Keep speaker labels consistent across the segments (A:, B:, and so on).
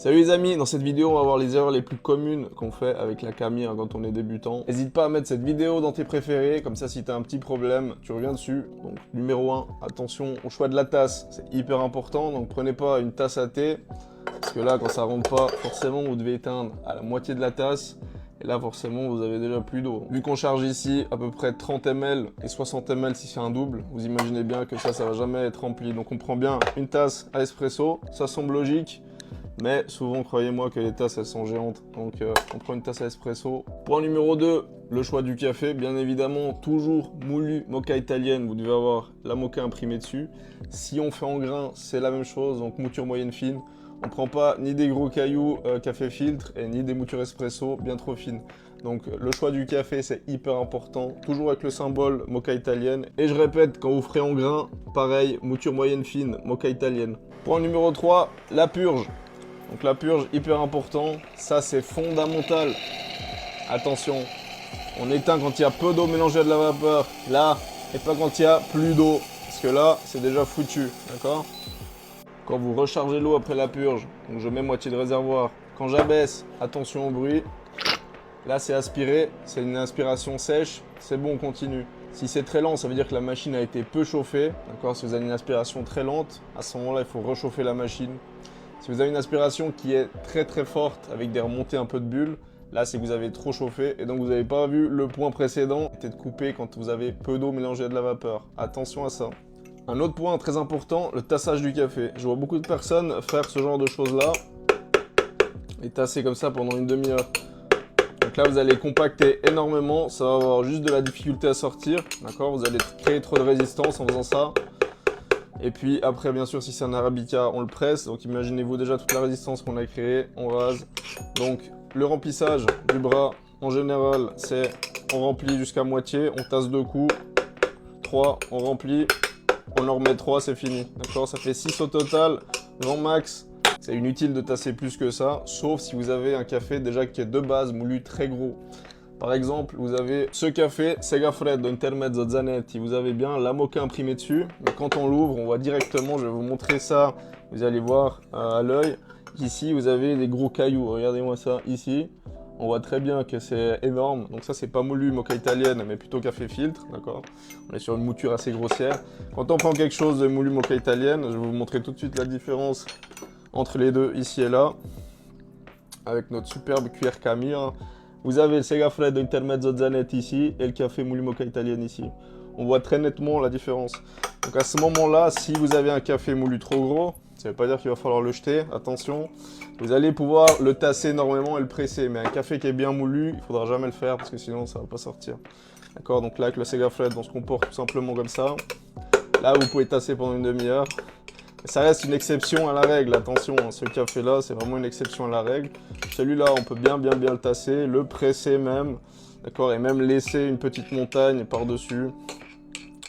A: Salut les amis, dans cette vidéo on va voir les erreurs les plus communes qu'on fait avec la Kami quand on est débutant. N'hésite pas à mettre cette vidéo dans tes préférés, comme ça si tu as un petit problème, tu reviens dessus. Donc numéro 1, attention au choix de la tasse, c'est hyper important, donc prenez pas une tasse à thé, parce que là quand ça rentre pas, forcément vous devez éteindre à la moitié de la tasse, et là forcément vous avez déjà plus d'eau. Vu qu'on charge ici à peu près 30 ml et 60 ml si c'est un double, vous imaginez bien que ça va jamais être rempli. Donc on prend bien une tasse à espresso, ça semble logique. Mais souvent, croyez-moi que les tasses, elles sont géantes. Donc, on prend une tasse à espresso. Point numéro 2, le choix du café. Bien évidemment, toujours moulu moka italienne. Vous devez avoir la moka imprimée dessus. Si on fait en grain, c'est la même chose. Donc, mouture moyenne fine. On ne prend pas ni des gros cailloux café filtre et ni des moutures espresso bien trop fines. Donc, le choix du café, c'est hyper important. Toujours avec le symbole moka italienne. Et je répète, quand vous ferez en grain, pareil, mouture moyenne fine, moka italienne. Point numéro 3, la purge. Donc la purge, hyper important, ça c'est fondamental. Attention, on éteint quand il y a peu d'eau mélangée à de la vapeur, là, et pas quand il y a plus d'eau, parce que là, c'est déjà foutu, d'accord? Quand vous rechargez l'eau après la purge, donc je mets moitié de réservoir, quand j'abaisse, attention au bruit, là c'est aspiré, c'est une inspiration sèche, c'est bon, on continue. Si c'est très lent, ça veut dire que la machine a été peu chauffée, d'accord? Si vous avez une aspiration très lente, à ce moment-là, il faut réchauffer la machine. Si vous avez une aspiration qui est très forte avec des remontées un peu de bulles, là c'est que vous avez trop chauffé et donc vous n'avez pas vu le point précédent, c'était de couper quand vous avez peu d'eau mélangée à de la vapeur. Attention à ça. Un autre point très important, le tassage du café. Je vois beaucoup de personnes faire ce genre de choses là et tasser comme ça pendant une demi-heure. Donc là vous allez compacter énormément, ça va avoir juste de la difficulté à sortir, d'accord? Vous allez créer trop de résistance en faisant ça. Et puis après, bien sûr, si c'est un arabica, on le presse. Donc imaginez-vous déjà toute la résistance qu'on a créée, on rase. Donc le remplissage du bras, en général, c'est on remplit jusqu'à moitié, on tasse 2 coups, 3, on remplit, on en remet 3, c'est fini. D'accord? Ça fait 6 au total, grand max. C'est inutile de tasser plus que ça, sauf si vous avez un café déjà qui est de base moulu très gros. Par exemple, vous avez ce café Segafreddo Intermezzo Zanetti, vous avez bien la moka imprimée dessus. Mais quand on l'ouvre, on voit directement, je vais vous montrer ça, vous allez voir à l'œil. Ici, vous avez des gros cailloux, regardez-moi ça ici. On voit très bien que c'est énorme. Donc ça, c'est pas moulu moka italienne, mais plutôt café filtre, d'accord? On est sur une mouture assez grossière. Quand on prend quelque chose de moulu moka italienne, je vais vous montrer tout de suite la différence entre les deux, ici et là. Avec notre superbe cuillère Kami. Vous avez le Segafreddo Intermezzo Zanetti ici et le café moulu moka italienne ici. On voit très nettement la différence. Donc à ce moment-là, si vous avez un café moulu trop gros, ça ne veut pas dire qu'il va falloir le jeter, attention. Vous allez pouvoir le tasser énormément et le presser. Mais un café qui est bien moulu, il ne faudra jamais le faire parce que sinon ça ne va pas sortir. D'accord? Donc là avec le Segafreddo, on se comporte tout simplement comme ça. Là vous pouvez tasser pendant une demi-heure. Ça reste une exception à la règle, attention, ce café-là, c'est vraiment une exception à la règle. Celui-là, on peut bien le tasser, le presser même, d'accord, et même laisser une petite montagne par-dessus,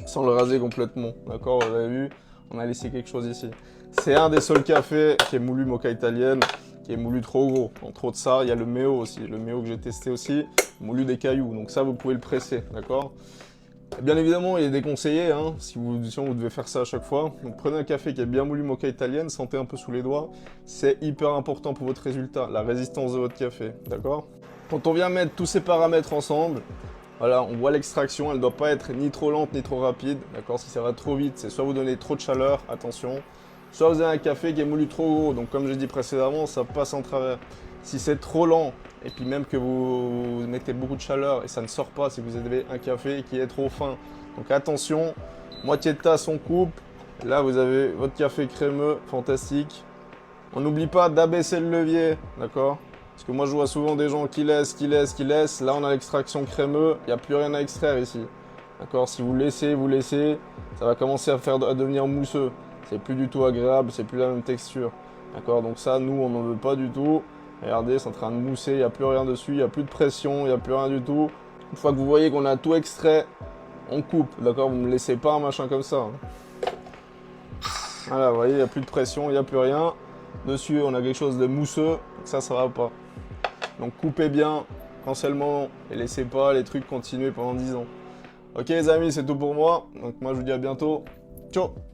A: sans le raser complètement, d'accord, vous avez vu, on a laissé quelque chose ici. C'est un des seuls cafés qui est moulu moka italienne, qui est moulu trop gros. Entre autres ça, il y a le Meo aussi, le Meo que j'ai testé aussi, moulu des cailloux, donc ça, vous pouvez le presser, d'accord. Bien évidemment, il est déconseillé, hein, si vous devez faire ça à chaque fois. Donc prenez un café qui est bien moulu moka italienne, sentez un peu sous les doigts. C'est hyper important pour votre résultat, la résistance de votre café, d'accord? Quand on vient mettre tous ces paramètres ensemble, voilà, on voit l'extraction, elle ne doit pas être ni trop lente ni trop rapide, d'accord? Si ça va trop vite, c'est soit vous donnez trop de chaleur, attention, soit vous avez un café qui est moulu trop gros, donc comme j'ai dit précédemment, ça passe en travers. Si c'est trop lent, et puis même que vous mettez beaucoup de chaleur et ça ne sort pas si vous avez un café qui est trop fin. Donc attention, moitié de tasse on coupe, là vous avez votre café crémeux, fantastique. On n'oublie pas d'abaisser le levier, d'accord? Parce que moi je vois souvent des gens qui laissent, là on a l'extraction crémeux, il n'y a plus rien à extraire ici. D'accord? Si vous laissez, ça va commencer à devenir mousseux. C'est plus du tout agréable, c'est plus la même texture. D'accord? Donc ça, nous on n'en veut pas du tout. Regardez, c'est en train de mousser, il n'y a plus rien dessus, il n'y a plus de pression, il n'y a plus rien du tout. Une fois que vous voyez qu'on a tout extrait, on coupe, d'accord? Vous ne me laissez pas un machin comme ça. Voilà, vous voyez, il n'y a plus de pression, il n'y a plus rien. Dessus, on a quelque chose de mousseux, donc ça ne va pas. Donc coupez bien, quand c'est le moment, et laissez pas les trucs continuer pendant 10 ans. Ok les amis, c'est tout pour moi. Donc moi je vous dis à bientôt. Ciao!